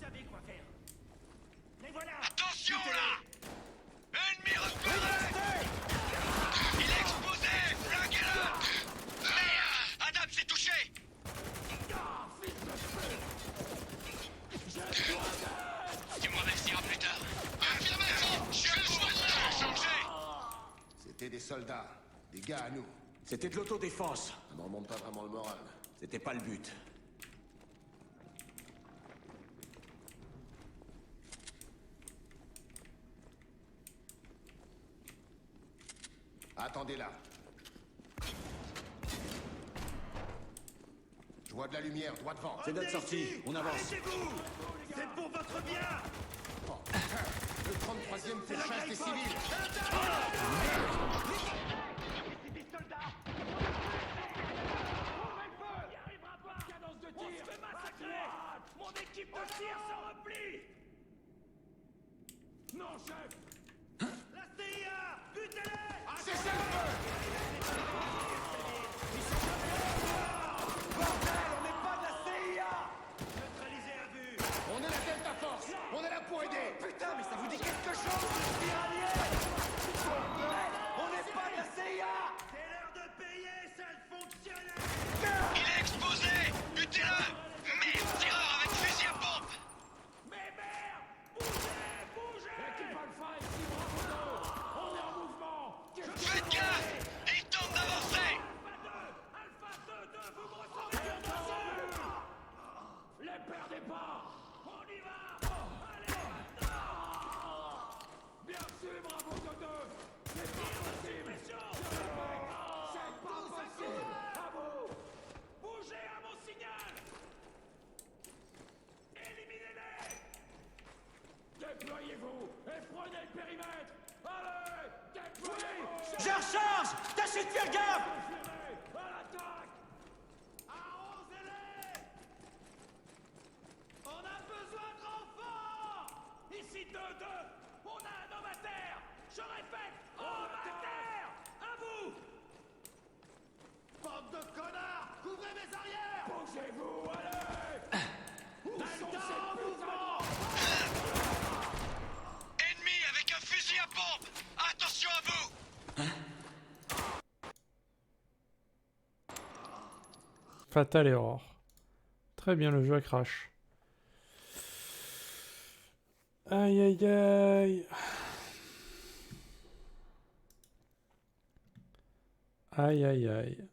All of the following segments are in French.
savez quoi faire. Mais voilà. Attention là! Ennemi repéré! Il est exposé! Flinguez-le! Merde! Adam s'est touché! Tu me remercieras plus tard. Affirmatif! Je suis changé! C'était des soldats, des gars à nous. C'était de l'autodéfense. Ça ne remonte pas vraiment le moral. C'était pas le but. Attendez là. Je vois de la lumière, droit devant. C'est notre sortie, on avance. Arrêtez-vous. C'est pour votre bien. Le 33e fait chasse des civils. C'est des soldats. Ouvrez le feu. Il arrivera pas. Cadence de tir. On se fait massacrer. Mon équipe de tir se replie. Non, chef. La CIA. Butez-les. Cessez le feu! Bordel, on n'est pas de la CIA! Neutralisé à vue. On est la Delta Force. On est là pour aider. Putain, mais ça vous dit quelque chose, Iraniens? On n'est pas de la CIA! C'est l'heure de payer, sale fonctionnaire. Il est exposé! Butez-le! Merde! Tireur avec fusil à pompe! Mais merde. Bougez, bougez. L'équipe Alpha ici, bravo. On est en mouvement. Faites gaffe! Il tente d'avancer! Alpha 2, vous me recevez bien dessus. Les perdez pas. On y va. Allez, maintenant. Bien sûr, bravo 2. C'est pas possible. C'est pas possible. À vous. Bougez à mon signal. Éliminez-les. Déployez-vous et prenez le périmètre. Allez, déployez-vous. Je recharge! Tâchez de faire gaffe! À l'attaque. Arrosez-les. On a besoin de renforts. Ici 2-2. On a un homme à terre. Je répète, homme à terre. À vous. Bande de connards. Couvrez mes arrières. Bougez-vous, allez. Où sont ces mouvements? Ennemi avec un fusil à pompe! Attention à vous! Fatal error. Très bien, le jeu a crash. Aïe aïe aïe. Aïe aïe aïe.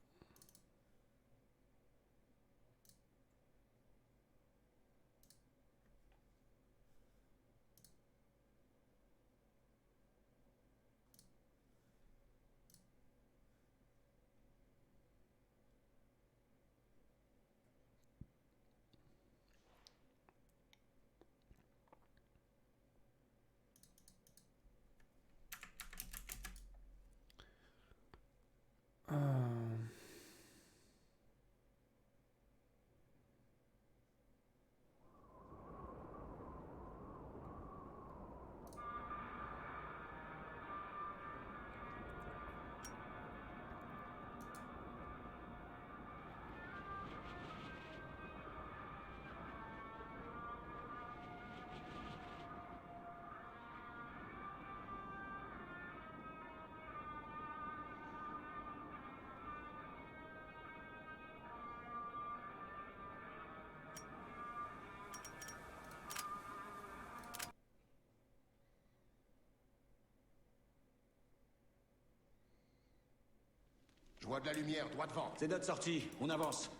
Je vois de la lumière, droit devant. C'est notre sortie, on avance.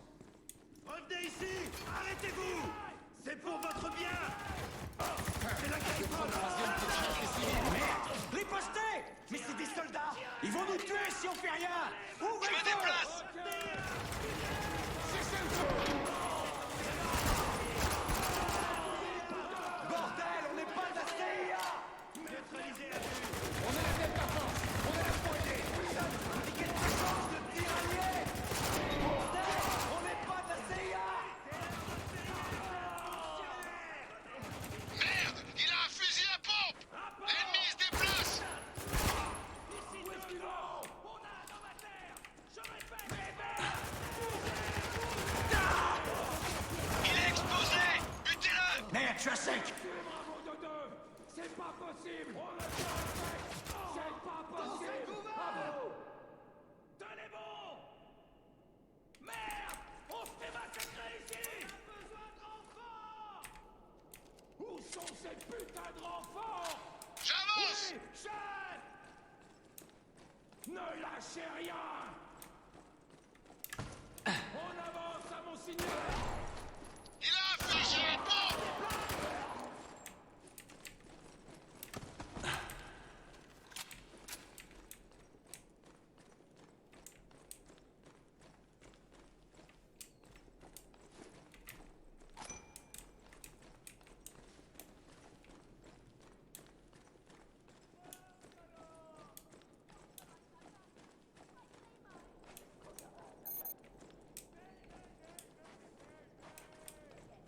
Revenez ici. Arrêtez-vous. C'est pour votre bien. C'est la guerre. Ripostez! Mais c'est des soldats! Ils vont nous tuer si on fait rien! Ouvrez Je le me feu! déplace! Bordel, on n'est pas de la CIA! Neutralisé à vue. On est la Delta Force. On est là pour aider. Vous dites quelque chose de tyrannier! Bordel, on n'est pas de la CIA! Merde! Il a un fusil à pompe! L'ennemi se déplace! Ici 2-2. On a un homme à terre. tu as sec. Bravo de deux. C'est pas possible. On le fait. C'est pas possible. Bravo. Tenez bon. Merde. On se fait massacrer ici. On a besoin de renforts. Où sont ces putains de renforts? J'avance! Oui, chef. Ne lâchez rien. On avance à mon signal. Il a infligé une bombe!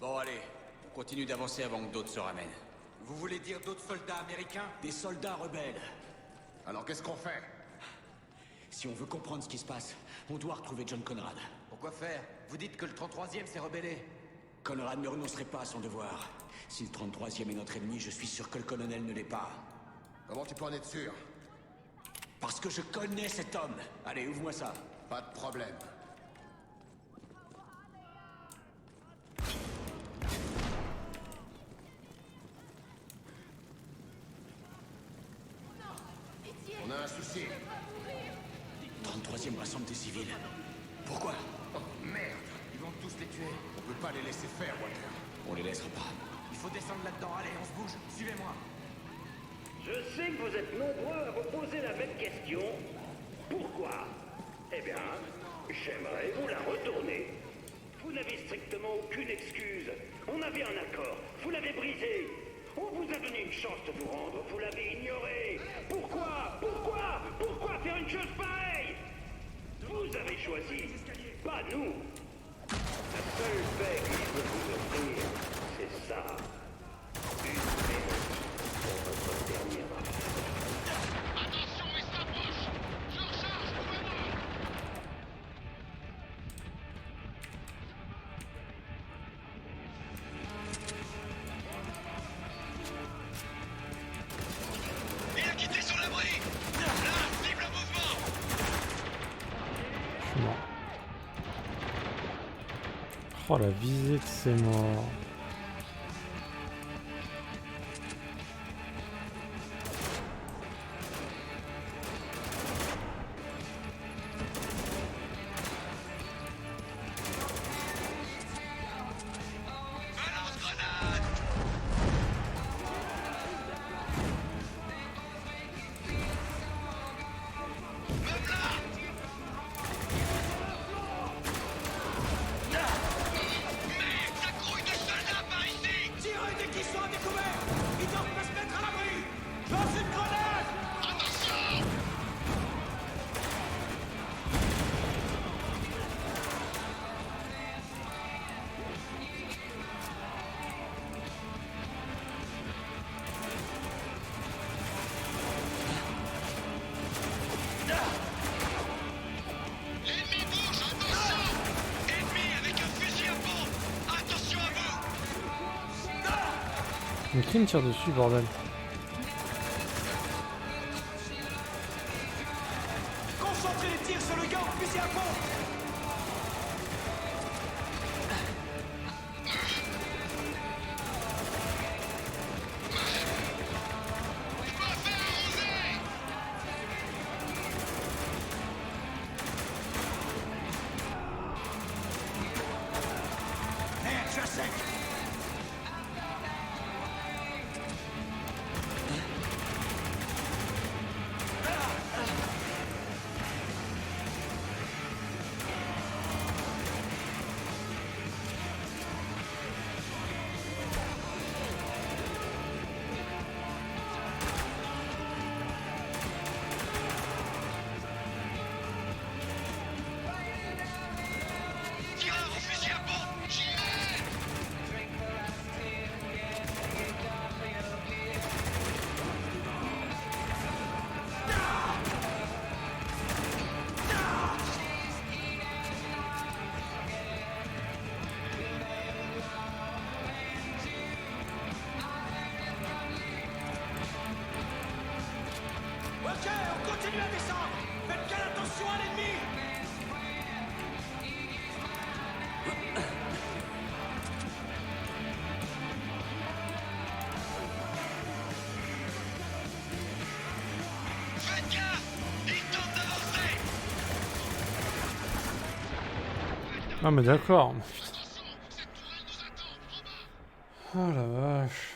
Bon, allez, on continue d'avancer avant que d'autres se ramènent. Vous voulez dire d'autres soldats américains? Des soldats rebelles. Alors qu'est-ce qu'on fait? Si on veut comprendre ce qui se passe, on doit retrouver John Conrad. Pourquoi faire? Vous dites que le 33e s'est rebellé. Conrad ne renoncerait pas à son devoir. Si le 33e est notre ennemi, je suis sûr que le colonel ne l'est pas. Comment tu peux en être sûr? Parce que je connais cet homme. Allez, ouvre-moi ça. Pas de problème. On a un souci. 33e rassemble des civils. Pourquoi? Oh merde! Ils vont tous les tuer. On peut pas les laisser faire, Walter. On les laissera pas. Il faut descendre là-dedans. Allez, on se bouge. Suivez-moi. Je sais que vous êtes nombreux à vous poser la même question. Pourquoi? Eh bien, j'aimerais vous la retourner. Vous n'avez strictement aucune excuse. On avait un accord. Vous l'avez brisé. On vous a donné une chance de vous rendre. Vous l'avez ignoré. Pourquoi? Pourquoi faire une chose pareille? Vous avez choisi, pas nous. La seule paix que je peux vous offrir, c'est ça. Une mélodie pour votre dernier affaire. Attention, il s'approche! Je recharge, revenons! Il a quitté son abri! Là, cible en mouvement! Je suis mort. Oh la visée de ces morts. Balance grenade! Même là! Merde, ça grouille de soldats par ici! Tirez dès qu'ils sont à découvert. Ils doivent pas se mettre à l'abri. Lance une grenade. Attention! L'ennemi bouge, attention! Ennemi avec un fusil à pompe! Attention à vous! Mais qui me tire dessus, bordel? Concentrez les tirs sur le gars au fusil à pompe. Je me fais arroser! Merde, tu as sec. Tireur au fusil à pompe! J'y vais! Continuez à descendre. Faites bien attention à l'ennemi. Faites gaffe! Il tente d'avancer! Ah mais d'accord. Attention! Cette tourelle nous attend! En bas! Oh la vache.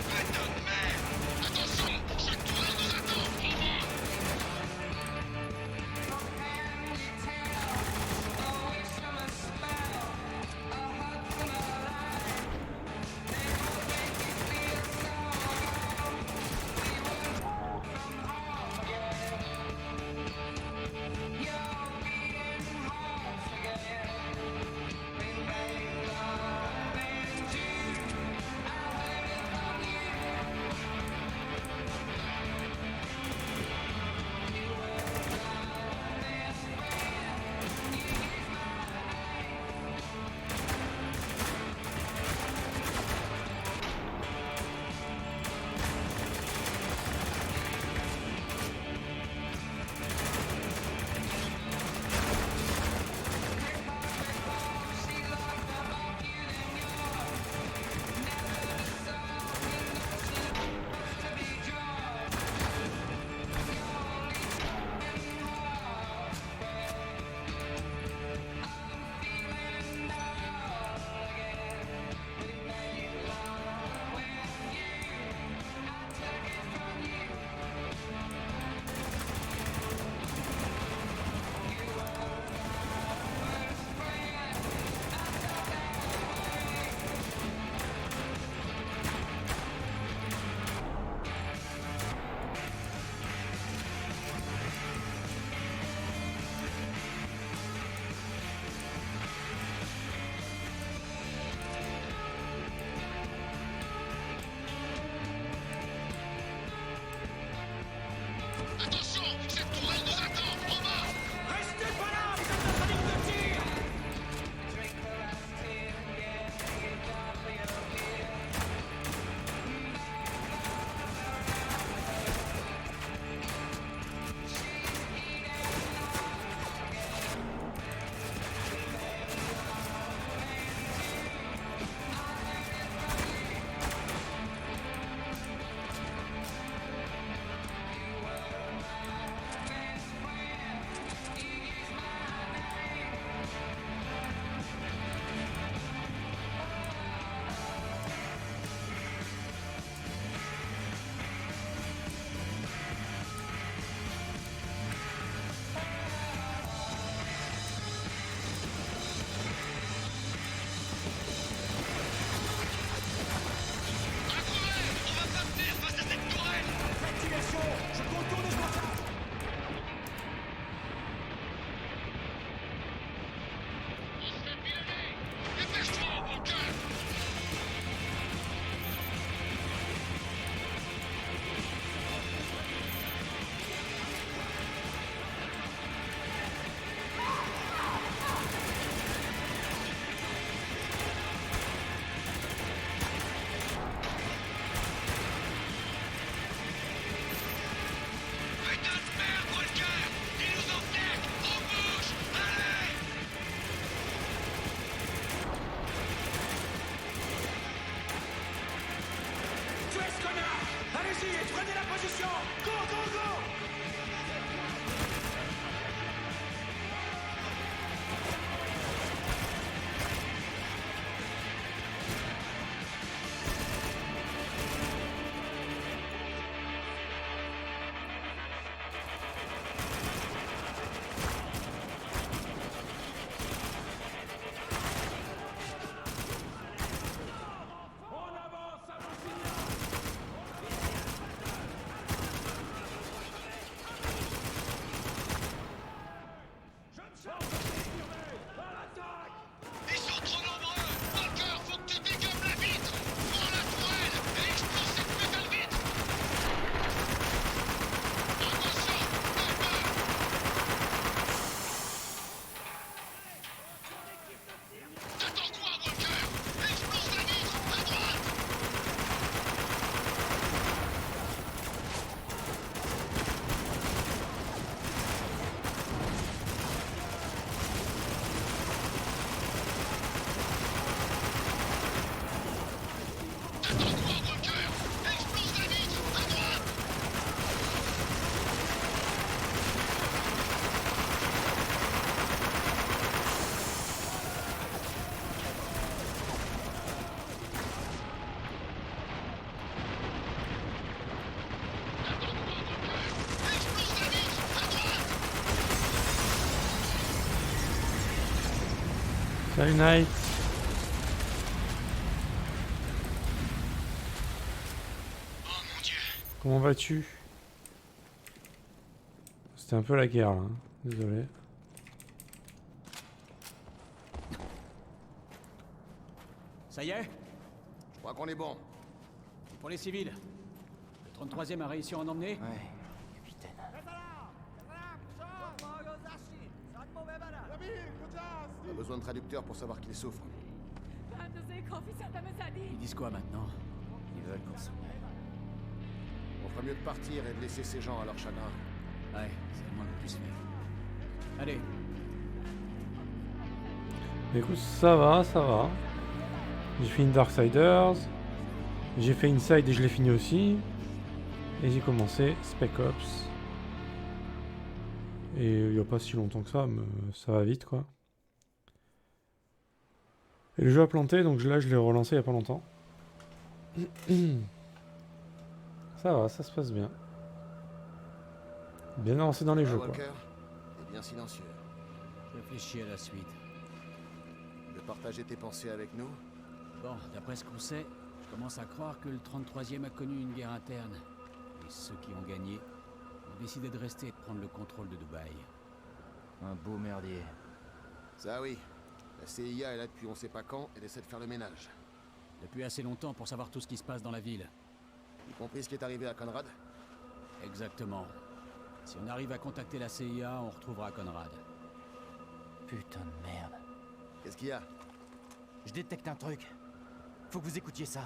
Putain de merde! Attention! Cette tourelle nous attend! En bas! Attention! Cette tourelle nous attend! En bas! Restez pas là. Vous êtes notre ligne de tir. Incroyable! On va pas tenir face à cette tourelle! Activation. Je contourne ce passage. On se fait pilonner! Dépêche-toi, Walker! Putain de merde, Walker! Il nous en tête! On bouge! Allez! Tuez ce connard. Allez-y et prenez la position. Go, go, go. On avance à vos signaux. Salut Knight. Oh mon Dieu. Comment vas-tu? C'était un peu la guerre là, hein. Désolé. Ça y est? Je crois qu'on est bon. Et pour les civils? Le 33e a réussi à en emmener? Ouais, capitaine. On a besoin de traducteurs pour savoir qu'il souffre. Ils disent quoi maintenant? Ils veulent qu'on s'en aille. On ferait mieux de partir et de laisser ces gens à leur chagrin. Ouais, c'est le moins qu'on puisse faire. Allez. Écoute, ça va. J'ai fini Darksiders. J'ai fait Inside et je l'ai fini aussi. Et j'ai commencé Spec Ops. Et il n'y a pas si longtemps que ça, mais ça va vite quoi. Et le jeu a planté, donc là je l'ai relancé il n'y a pas longtemps. Ça va, ça se passe bien. Bien avancé dans les jeux quoi. Walker est bien silencieux. Je réfléchis à la suite. De partager tes pensées avec nous? Bon, d'après ce qu'on sait, je commence à croire que le 33e a connu une guerre interne. Et ceux qui ont gagné ont décidé de rester et de prendre le contrôle de Dubaï. Un beau merdier. Ça oui. La CIA est là depuis on sait pas quand, elle essaie de faire le ménage. Depuis assez longtemps pour savoir tout ce qui se passe dans la ville. Y compris ce qui est arrivé à Conrad? Exactement. Si on arrive à contacter la CIA, on retrouvera Conrad. Putain de merde. Qu'est-ce qu'il y a? Je détecte un truc. Faut que vous écoutiez ça.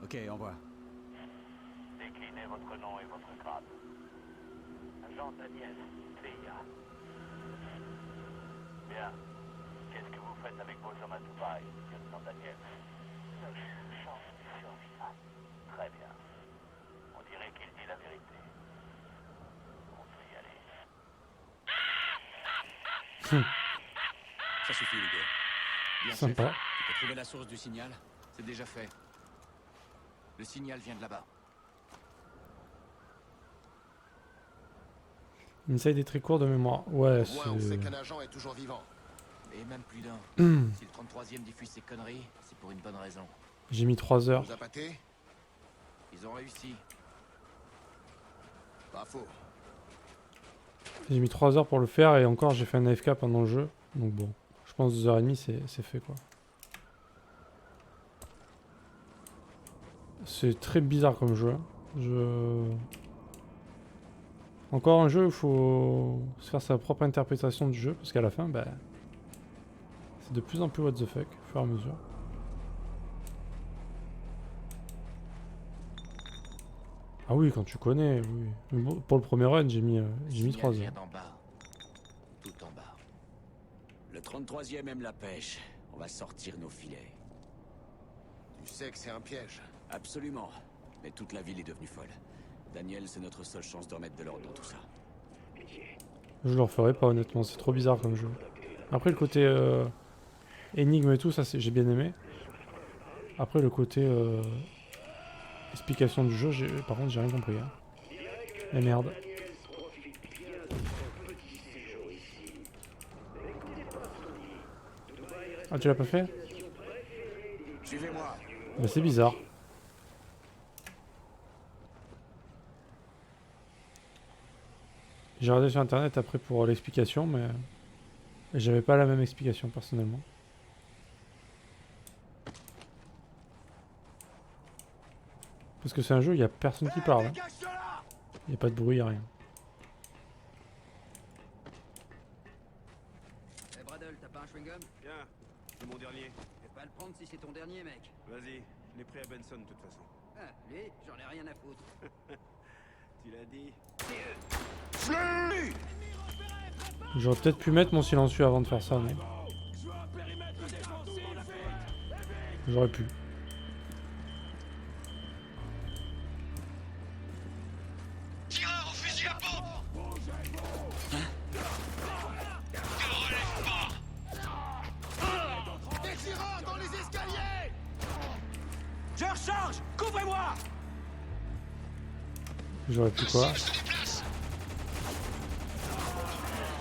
Ok, envoie. Déclinez votre nom et votre grade. Agent Daniel, CIA. Bien. Qu'est-ce que vous faites avec vos hommes à Dubaï, lieutenant Daniel? Seule chance de survivre. Très bien. On dirait qu'il dit la vérité. On peut y aller. Ça suffit les gars. Bien Sympa. chef. Tu peux trouver la source du signal? C'est déjà fait. Le signal vient de là-bas. Inside est très court de mémoire. Ouais, Au moins, on sait c'est... qu'un agent est toujours vivant. Et même plus d'un. Si le 33e diffuse ces conneries, c'est pour une bonne raison. J'ai mis 3 heures. Vous a pâté? Ils ont réussi. Pas faux. J'ai mis 3 heures pour le faire et encore j'ai fait un AFK pendant le jeu. Donc bon, je pense 2h30 c'est fait quoi. C'est très bizarre comme jeu. Encore un jeu où il faut se faire sa propre interprétation du jeu parce qu'à la fin, bah, c'est de plus en plus what the fuck au fur et à mesure. Ah oui, quand tu connais, oui. Mais bon, pour le premier run, j'ai mis 3 Signal heures. vient d'en bas. Tout en bas. Le 33e aime la pêche. On va sortir nos filets. Tu sais que c'est un piège. Absolument. Mais toute la ville est devenue folle. Daniel, c'est notre seule chance de remettre de l'ordre dans tout ça. Je le referai pas honnêtement, c'est trop bizarre comme jeu. Après le côté énigme et tout, ça j'ai bien aimé. Après le côté explication du jeu, par contre j'ai rien compris. Hein. Et merde. Ah tu l'as pas fait? Suivez-moi. Bah c'est bizarre. J'ai regardé sur internet après pour l'explication, mais j'avais pas la même explication personnellement. Parce que c'est un jeu, il y a personne qui parle. Il n'y a pas de bruit, y a rien. Hey Bradle, t'as pas un chewing-gum? Tiens, c'est mon dernier. Je vais pas le prendre si c'est ton dernier, mec. Vas-y, je l'ai pris à Benson de toute façon. Ah, lui, j'en ai rien à foutre. Tu l'as dit. J'aurais peut-être pu mettre mon silencieux avant de faire ça, mais... J'aurais pu. Tireur au fusil à pompe. Ne relève pas. Des tireurs dans les escaliers! Je recharge! Couvrez-moi! J'aurais pu quoi? Se déplace.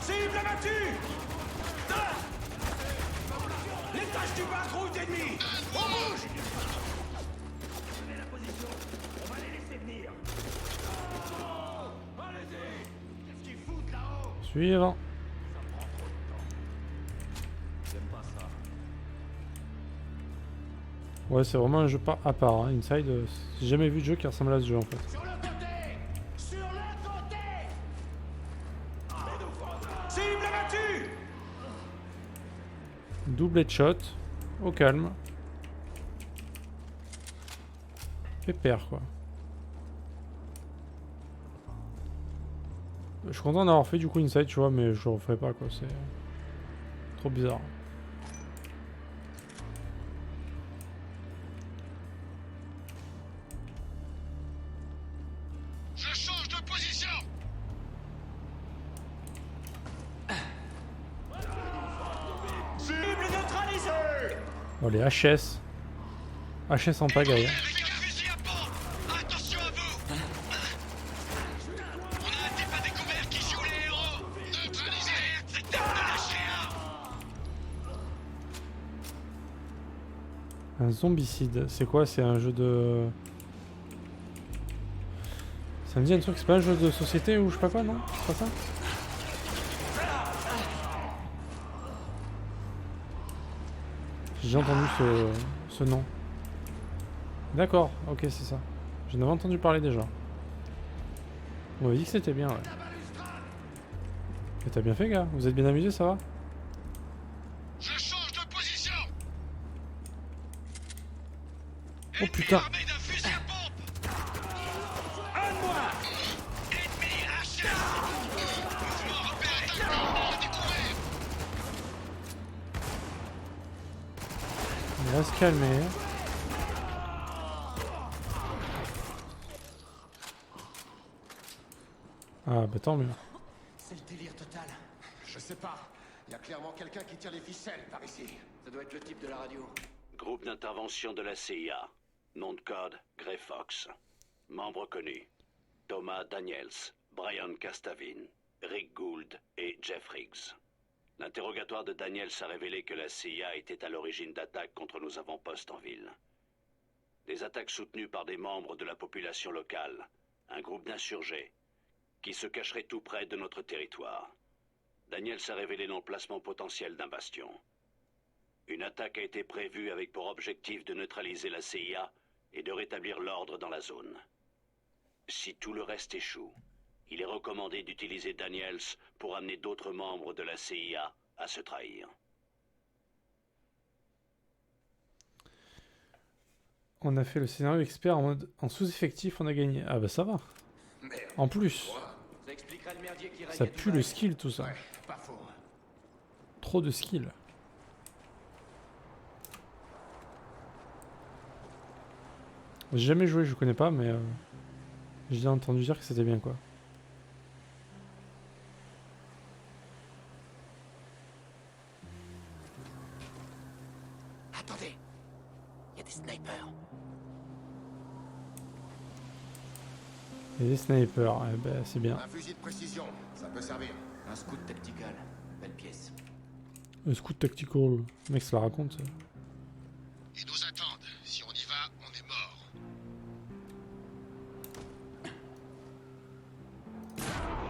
Cible abattue! du patrouille d'ennemis. On bouge. Prenez la position. On va les laisser venir. Oh, allez-y. Qu'est-ce qu'ils foutent là-haut? Suivant. Ça prend trop de temps. J'aime pas ça. Ouais, c'est vraiment un jeu à part. Hein. Inside, j'ai jamais vu de jeu qui ressemble à ce jeu en fait. Sur le côté. Sur le côté. Cible abattue. Double headshot. Au calme. Pépère quoi. Je suis content d'avoir fait du coup Inside, tu vois, mais je le referai pas quoi. C'est trop bizarre. Je change de position. Cible neutralisée. Oh, les HS. HS en pagaille. Avec un fusil à pompe. Attention à vous. On a un type à découvert qui joue les héros. Neutralisé. C'était de lâcher un. Un zombicide. C'est quoi? C'est un jeu de... Ça me dit un truc, c'est pas un jeu de société ou je sais pas quoi, non? C'est pas ça? J'ai entendu ce nom. D'accord, ok, c'est ça. J'en avais entendu parler déjà. On m'a dit que c'était bien, ouais. Et t'as bien fait, gars? Vous êtes bien amusé, ça va? Je change de position. Oh putain! Armé d'un fusil à pompe. Ennemi HS. Mouvement repéré. On a découvert. On va se calmer. Ah bah tant mieux. C'est le délire total. Je sais pas. Il y a clairement quelqu'un qui tire les ficelles par ici. Ça doit être le type de la radio. Groupe d'intervention de la CIA. Nom de code, Grey Fox. Membres connus. Thomas Daniels, Brian Castavin, Rick Gould et Jeff Riggs. L'interrogatoire de Daniels a révélé que la CIA était à l'origine d'attaques contre nos avant-postes en ville. Des attaques soutenues par des membres de la population locale, un groupe d'insurgés, qui se cacherait tout près de notre territoire. Daniels a révélé l'emplacement potentiel d'un bastion. Une attaque a été prévue avec pour objectif de neutraliser la CIA et de rétablir l'ordre dans la zone. Si tout le reste échoue, il est recommandé d'utiliser Daniels pour amener d'autres membres de la CIA à se trahir. On a fait le scénario expert en mode en sous-effectif, on a gagné. Ah bah ça va. En plus, Ça expliquerait le merdier qui règne ça à pue Dubaï. le skill tout ça. Ouais, pas faux. Trop de skill. J'ai jamais joué, je connais pas, mais j'ai entendu dire que c'était bien quoi. Attendez, il y a des snipers. Et des snipers, eh ben, c'est bien. Un fusil de précision, ça peut servir. Un scout tactical, belle pièce. Un scout tactical, le mec se la raconte. Ça. Ils nous attendent. Si on y va, on est mort.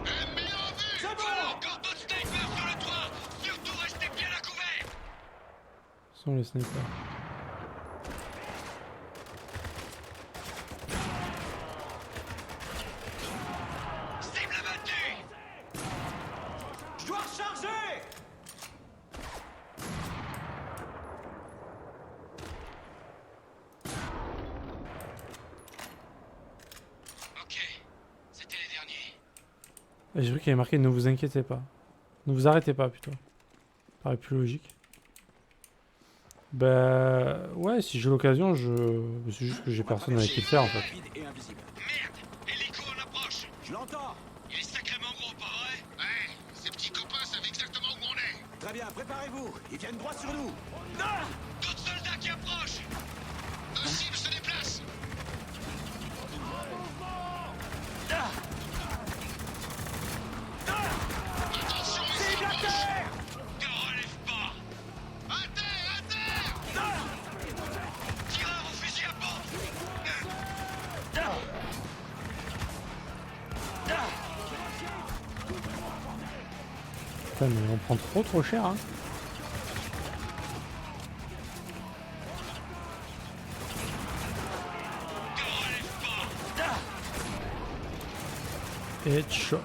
Ennemi en vue. C'est bon. Encore d'autres snipers sur le toit. Surtout restez bien à couvert. Ce sont les snipers. Cible abattue. Je dois recharger. Ok, c'était les derniers. Et j'ai vu qu'il y avait marqué ne vous inquiétez pas. Ne vous arrêtez pas plutôt. Paraît plus logique. Bah ouais, si j'ai l'occasion, c'est juste que j'ai personne avec qui le faire en fait. Rapide et invisible. Merde, hélico en approche. Je l'entends. Il est sacrément gros, pas vrai? Ouais, ces petits copains savent exactement où on est. Très bien, préparez-vous. Ils viennent droit sur nous. D'autres soldats qui approchent. Deux cibles se déplacent. Attention, ils s'approchent. Ne relève pas. À terre, à terre. Putain, mais on prend trop cher, hein. Headshot.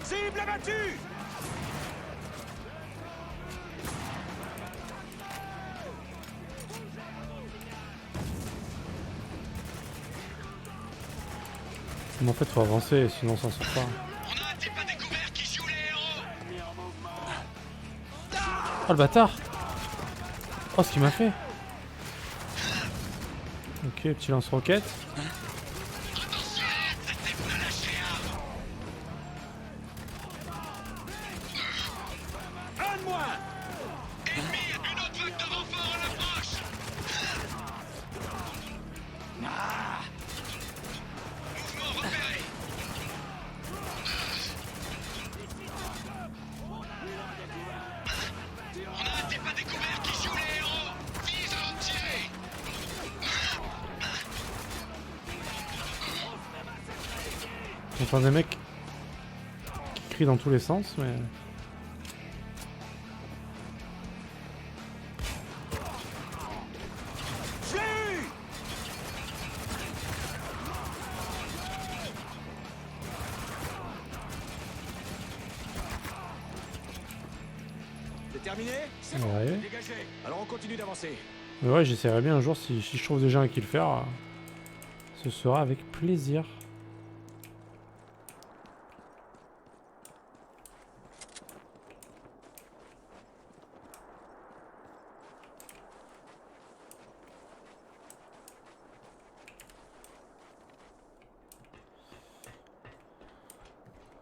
Cible abattue! Mais en fait, faut avancer, sinon on s'en sort pas. On a un type à découvert qui joue les héros. Oh le bâtard! Oh ce qu'il m'a fait! Ok, petit lance-roquette. Attention, cette type ne lâche rien. Un de moins! Ennemi, une autre vague de renfort à l'approche. Mouvement repéré. On a un type à découvert qui joue les héros. Vise à en tirer. J'entends des mecs qui crient dans tous les sens, mais... Je l'ai eu! C'est terminé? C'est bon, Ouais. dégagé. Alors on continue d'avancer. Mais ouais, j'essaierai bien un jour, si je trouve des gens à qui le faire, ce sera avec plaisir.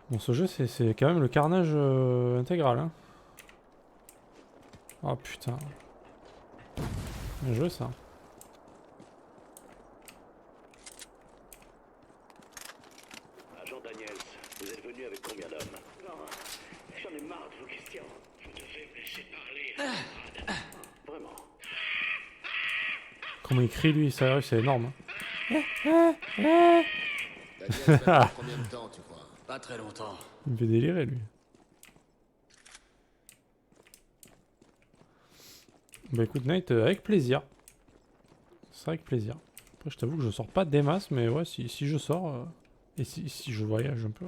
Bon, ce jeu, c'est quand même le carnage intégral, hein. Oh putain. Bien joué ça. Agent Daniels, vous êtes venu avec combien d'hommes? Non, j'en ai marre de vos questions. Vous devez me laisser parler. Vraiment? Comment il crie lui, sérieux, c'est énorme. Hein. Daniel, ça va combien de temps, tu crois? Pas très longtemps. Il me fait délirer lui. Bah écoute Nate, avec plaisir. C'est avec plaisir. Après je t'avoue que je sors pas des masses, mais ouais, si je sors, et si je voyage un peu,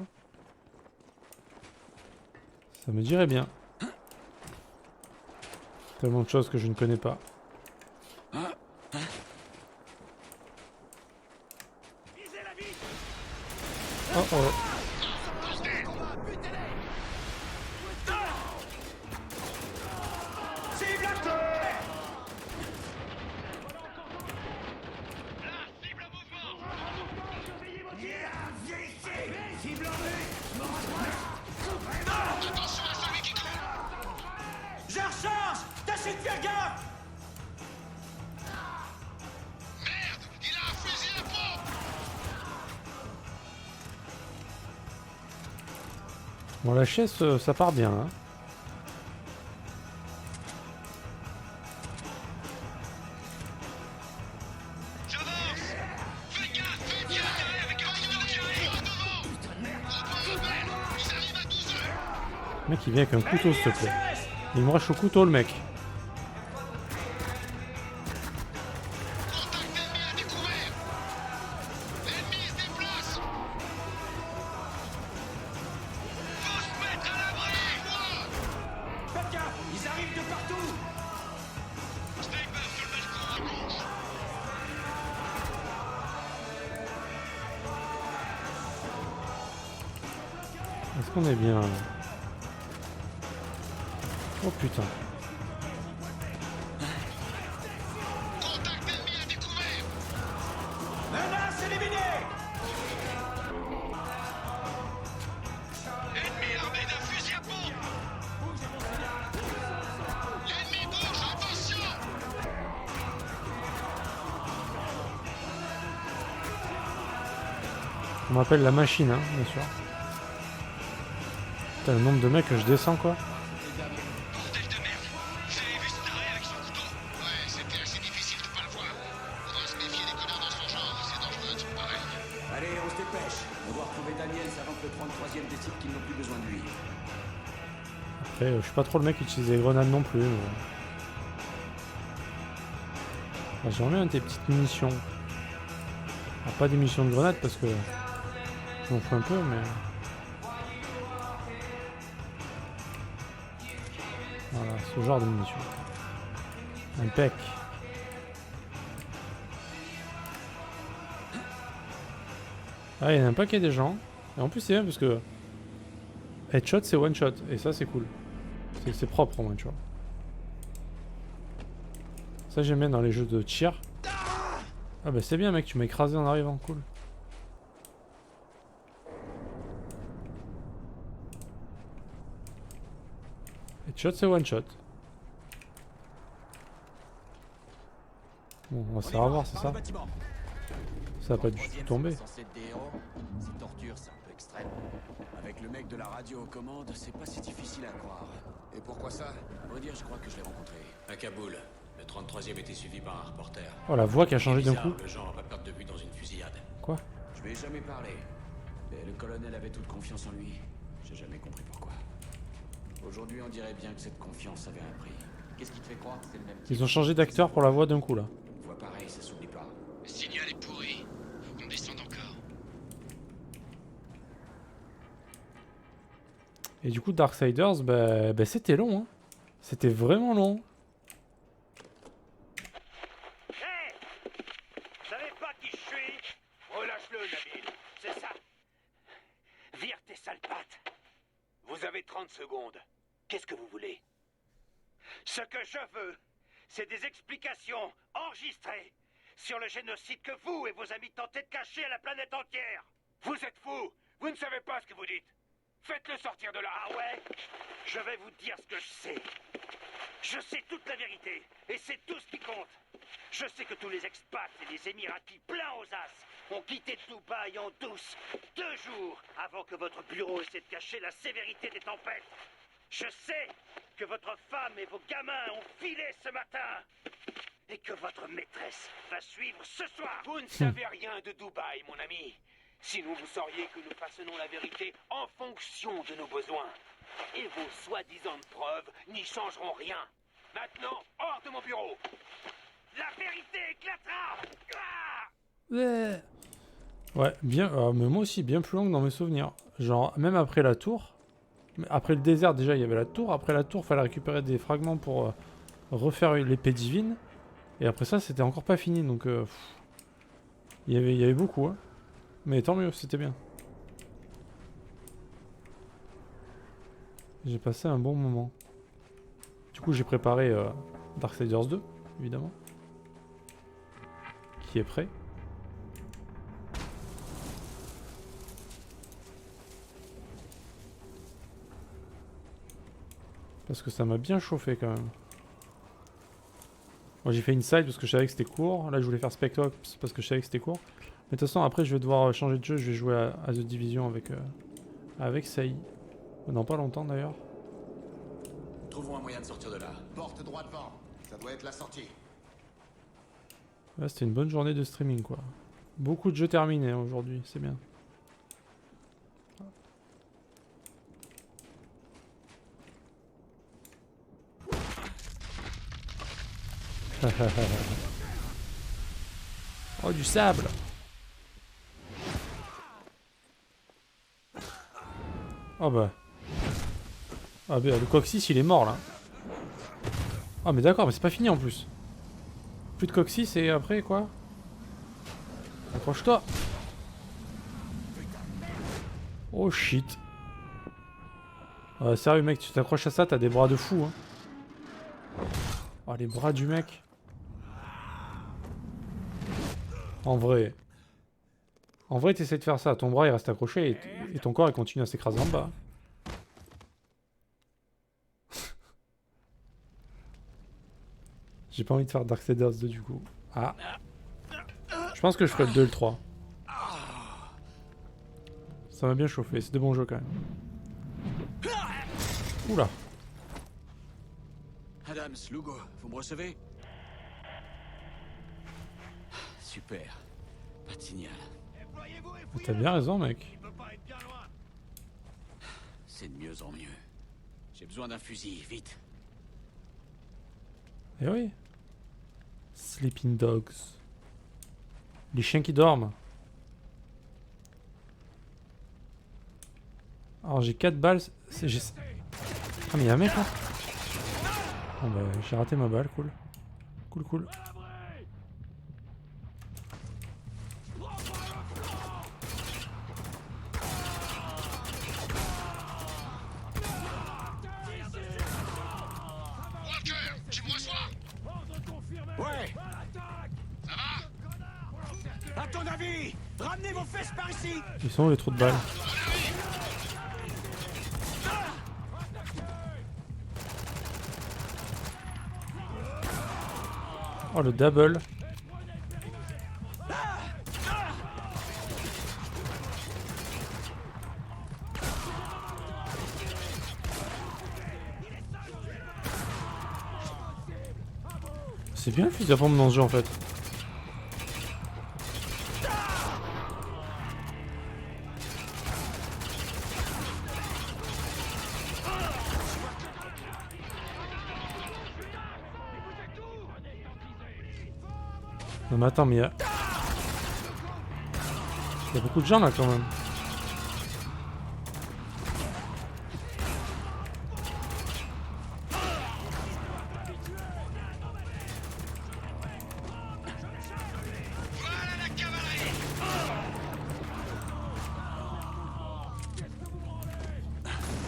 ça me dirait bien. Tellement de choses que je ne connais pas. Oh oh. Cible actée! Attention à celui qui court. Je recharge! Tâchez de faire gaffe! Merde, il a un fusil à pompe. Bon la chaise, ça part bien. Hein. J'avance. Fais gaffe, fais gaffe. Avec un rayon qui arrive devant. Gros rebelle, ils arrivent à 12 heures. Le mec il vient avec un couteau s'il te plaît. Il me rush au couteau le mec. Contact ennemi à découvert. L'ennemi se déplace. Faut se mettre à l'abri. Faites gaffe! Ils arrivent de partout! Sniper sur le balcon à gauche. Est-ce qu'on est bien là? Oh putain. Contact ennemi à découvert. Menace éliminée! Ennemi armé d'un fusil à pompe. L'ennemi bouge, attention. On m'appelle la machine, hein, bien sûr. Putain, le nombre de mecs que je descends quoi. Bordel de merde. Vous avez vu ce taré avec son couteau? Ouais, c'était assez difficile de dépêche. On doit retrouver Daniels avant que le 33e décide qu'ils n'ont plus besoin de lui. Après, je suis pas trop le mec qui utilise les grenades non plus. Mais... Ah, j'ai remis un de tes petites munitions. Alors, pas des munitions de grenades parce que je m'en fous un peu, mais. Voilà, ce genre de munitions. Impec. Ah, il y en a un paquet des gens. Et en plus, c'est bien parce que headshot, c'est one shot. Et ça, c'est cool. C'est propre au moins, tu vois. Ça, j'aime bien dans les jeux de tir. Ah, bah, c'est bien, mec, tu m'as écrasé en arrivant. Cool. Headshot, c'est one shot. Bon, on va se faire avoir, c'est ça? Ça va pas du tout tomber. Ces tortures, c'est un peu extrême. Avec le mec de la radio aux commandes, c'est pas si difficile à croire. Et pourquoi ça? À vrai dire, je crois que je l'ai rencontré. À Kaboul. Le 33e était suivi par un reporter. Oh, la voix qui a changé d'un coup. Le genre va pas perdre de vue dans une fusillade. Quoi? Je lui ai jamais parlé. Mais le colonel avait toute confiance en lui. J'ai jamais compris pourquoi. Aujourd'hui, on dirait bien que cette confiance avait un prix. Qu'est-ce qui te fait croire que c'est le même type? Ils ont changé d'acteur pour la voix d'un coup, là. Une voix pareille, ça s'oublie pas. Le signal est pourri. On descend encore. Et du coup, Darksiders, bah c'était long, hein. C'était vraiment long. Hé! Vous savez pas qui je suis? Relâche-le, Nabil. C'est ça. Vire tes sales pattes. Vous avez 30 secondes. Qu'est-ce que vous voulez? Ce que je veux, c'est des explications enregistrées sur le génocide que vous et vos amis tentez de cacher à la planète entière. Vous êtes fous. Vous ne savez pas ce que vous dites. Faites-le sortir de là. Ah ouais? Je vais vous dire ce que je sais. Je sais toute la vérité. Et c'est tout ce qui compte. Je sais que tous les expats et les Émiratis pleins aux as ont quitté Dubaï en douce 2 jours avant que votre bureau essaie de cacher la sévérité des tempêtes. Je sais que votre femme et vos gamins ont filé ce matin et que votre maîtresse va suivre ce soir. Vous ne savez rien de Dubaï, mon ami. Sinon vous sauriez que nous façonnons la vérité en fonction de nos besoins. Et vos soi-disant preuves n'y changeront rien. Maintenant, hors de mon bureau. La vérité éclatera. Ouais, bien. Mais moi aussi, bien plus long que dans mes souvenirs. Genre, même après la tour. Après le désert, déjà, il y avait la tour. Après la tour, il fallait récupérer des fragments pour refaire l'épée divine. Et après ça, c'était encore pas fini. Donc, il y avait beaucoup. Hein. Mais tant mieux, c'était bien. J'ai passé un bon moment. Du coup, j'ai préparé Darksiders 2, évidemment. Qui est prêt. Parce que ça m'a bien chauffé quand même. Moi j'ai fait Inside parce que je savais que c'était court. Là je voulais faire Spec Ops parce que je savais que c'était court. Mais de toute façon après je vais devoir changer de jeu. Je vais jouer à The Division avec Saï. Dans pas longtemps d'ailleurs. Trouvons un moyen de sortir de là. Porte droit devant. Ça doit être la sortie. Là c'était une bonne journée de streaming quoi. Beaucoup de jeux terminés aujourd'hui, c'est bien. Oh du sable. Oh bah. Ah bah le coccyx il est mort là. Ah mais d'accord mais c'est pas fini en plus. Plus de coccyx et après quoi? Accroche-toi. Oh shit. Sérieux mec tu t'accroches à ça t'as des bras de fou hein. Oh les bras du mec. En vrai t'essaies de faire ça, ton bras il reste accroché et ton corps il continue à s'écraser en bas. J'ai pas envie de faire Darksiders 2 du coup. Ah. Je pense que je ferai le 2 et le 3. Ça m'a bien chauffé, c'est de bons jeux quand même. Oula. Adams, Lugo, vous me recevez? Super. Pas de signal. T'as bien raison, mec. C'est de mieux en mieux. J'ai besoin d'un fusil, vite. Eh oui. Sleeping dogs. Les chiens qui dorment. Alors j'ai 4 balles. Ah mais y'a un mec là. Bon bah j'ai raté ma balle, cool. Cool, cool. Walker, tu me reçois? Ouais. Ça va? À ton avis, ramenez vos fesses par ici. Ils sont où les trous de balles? Oh le double. C'est bien le fusil à pompe dans ce jeu en fait. Non mais attends, mais il y a beaucoup de gens là quand même. Voilà la cavalerie!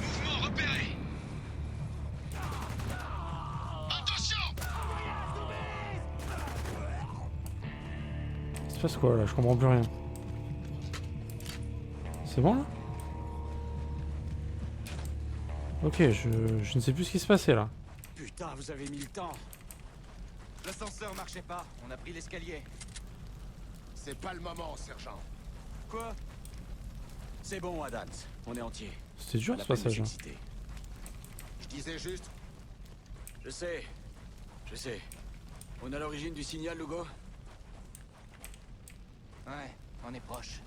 Mouvement repéré! Attention! Il se passe quoi là? Je comprends plus rien. C'est bon là? Ok, je ne sais plus ce qui se passait là. Putain, vous avez mis le temps. L'ascenseur marchait pas, on a pris l'escalier. C'est pas le moment, sergent. Quoi? C'est bon, Adams. On est entier. C'était dur Pas ce la peine de passage. Hein. s'exciter. Je disais juste, Je sais. Je sais. On est à l'origine du signal, Lugo? Ouais, on est proche.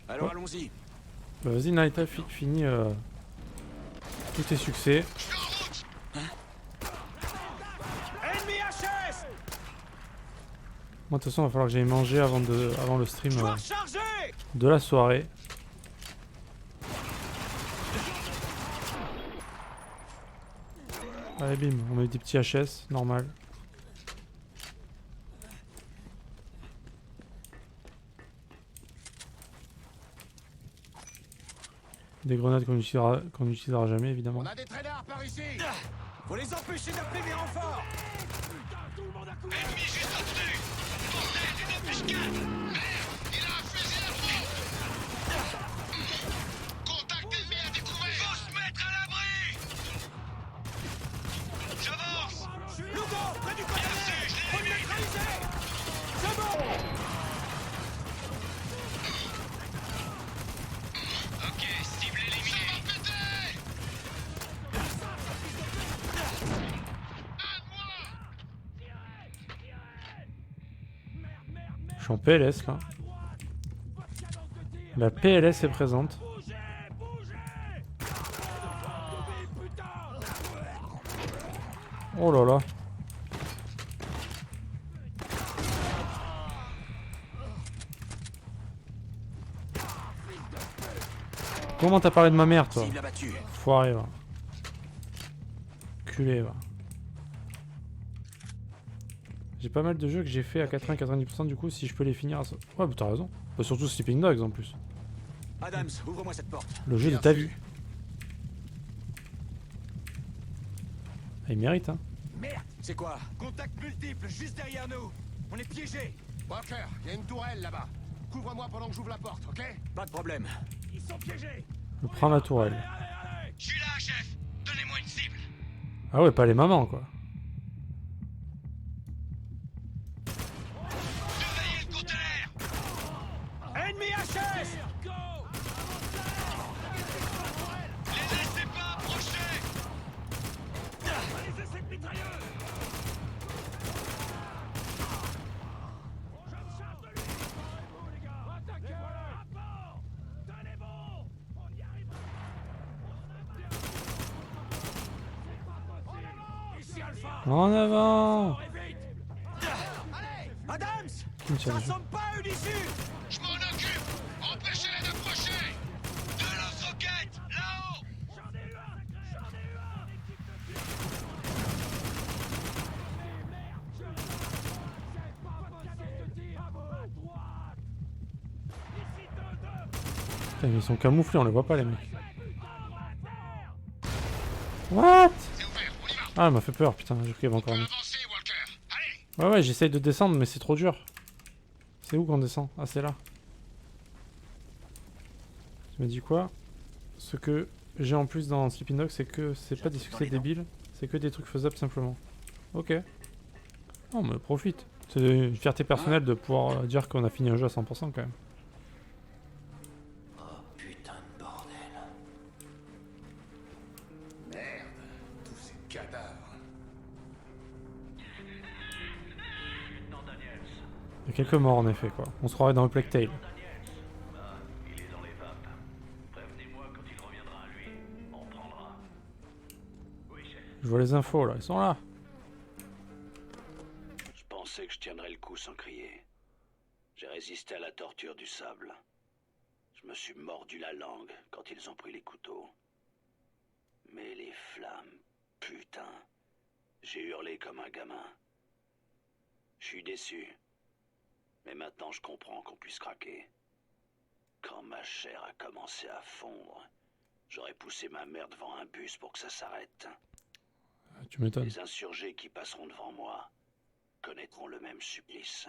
Alors Ouais. allons-y. Bah, vas-y Naita, finis tous tes succès. Ennemi HS! Moi de toute façon il va falloir que j'aille manger avant le stream Joueur chargé! de la soirée. Allez bim, on met des petits HS, normal. Des grenades qu'on n'utilisera jamais évidemment. on a des traînards par ici. Faut les empêcher d'appeler des renforts! Ennemi juste au-dessus! Bordel d'une embuscade! Merde! Il a un fusil à pompe! Contact ennemi à découvert! Faut se mettre à l'abri! J'avance! Lugo, près du côté! Bien sûr, je l'ai Faut le éliminé! neutraliser! C'est bon! Ok, cible éliminée! Ça va péter! Je suis en PLS là. La PLS est présente. Oh là là. Comment t'as parlé de ma mère toi? Cible abattue. Foiré va. Culé va. J'ai pas mal de jeux que j'ai fait à 80-90% du coup si je peux les finir à ça. Ouais bah t'as raison. Bah, surtout Sleeping Dogs en plus. Adams, ouvre-moi cette porte. Le jeu de ta vie. Ah, il mérite hein. Merde! C'est quoi? Contact multiple juste derrière nous! On est piégés! Walker, il y a une tourelle là-bas. Couvre-moi pendant que j'ouvre la porte, ok? Pas de problème. Ils sont piégés! Je prends la tourelle. Je suis là, chef! Donnez-moi une cible! Ah ouais, pas les mamans quoi. Surveillez le conteneur! Ennemi HS! Les laissez pas approcher! En avant. Adams! Qui me tire Ça dessus? ressemble pas à une issue! Je m'en occupe! Empêchez-les d'approcher! De lance-roquettes! Là-haut! Putain, ils sont camouflés, on les voit pas les mecs. What? Ah, elle m'a fait peur, putain, j'ai cru qu'il y avait encore un mec. Ouais, j'essaye de descendre, mais c'est trop dur. C'est où qu'on descend? Ah, c'est là. Tu me dis quoi? Ce que j'ai en plus dans Sleeping Dogs, c'est que c'est pas des succès débiles, c'est que des trucs faisables simplement. Ok. Oh, mais profite. C'est une fierté personnelle de pouvoir dire qu'on a fini un jeu à 100% quand même. Oh putain de bordel. Merde, tous ces cadavres. Il y a quelques morts en effet quoi. On se croirait dans le Plague Tale. Il est dans les vapes. Prévenez-moi quand il reviendra à lui. On prendra. Oui, chef. Je vois les infos là, ils sont là. Je pensais que je tiendrais le coup sans crier. J'ai résisté à la torture du sable. Je me suis mordu la langue quand ils ont pris les couteaux. Mais les flammes, putain. J'ai hurlé comme un gamin. Je suis déçu. Mais maintenant je comprends qu'on puisse craquer. Quand ma chair a commencé à fondre, j'aurais poussé ma mère devant un bus pour que ça s'arrête. Tu m'étonnes. Les insurgés qui passeront devant moi connaîtront le même supplice.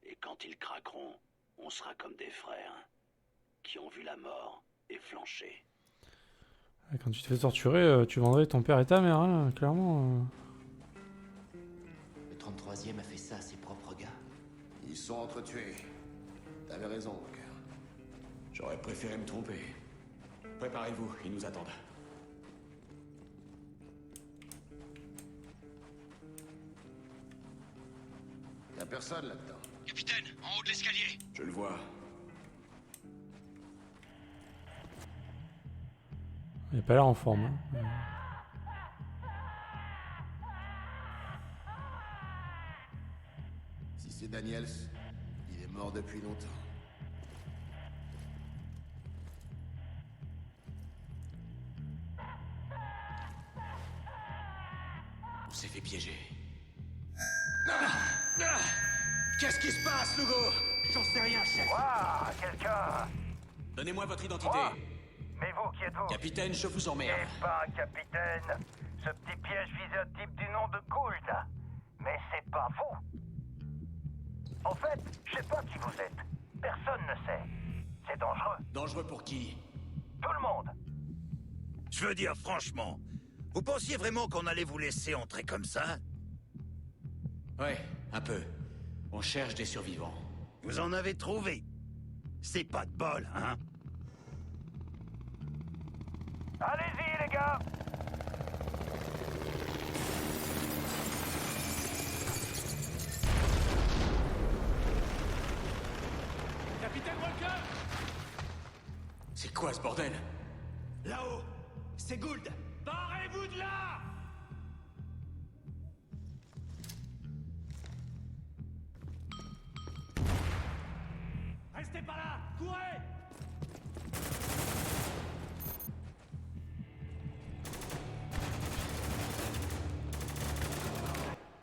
Et quand ils craqueront, on sera comme des frères qui ont vu la mort et flanché. Quand tu te fais torturer, tu vendrais ton père et ta mère, hein, clairement. Le 33e a fait ça à ses propres gars. Ils sont entretués. T'avais raison, Walker. J'aurais préféré me tromper. Préparez-vous, ils nous attendent. Y'a personne là-dedans. Capitaine, en haut de l'escalier! Je le vois. Il a pas l'air en forme. Hein. Si c'est Daniels, il est mort depuis longtemps. On s'est fait piéger. Qu'est-ce qui se passe, Lugo? J'en sais rien, chef. Waouh, quelqu'un! Donnez-moi votre identité. Quoi? Mais vous, qui êtes-vous? Capitaine, je vous emmerde. Eh ben, capitaine, ce petit piège visait un type du nom de Gould. Mais c'est pas vous. En fait, je sais pas qui vous êtes. Personne ne sait. C'est dangereux. Dangereux pour qui? Tout le monde. Je veux dire, franchement, vous pensiez vraiment qu'on allait vous laisser entrer comme ça? Ouais, un peu. On cherche des survivants. Vous en avez trouvé. C'est pas de bol, hein? Allez-y, les gars! Capitaine Walker! C'est quoi ce bordel? Là-haut, c'est Gould. Barrez-vous de là! Restez pas là! Courez!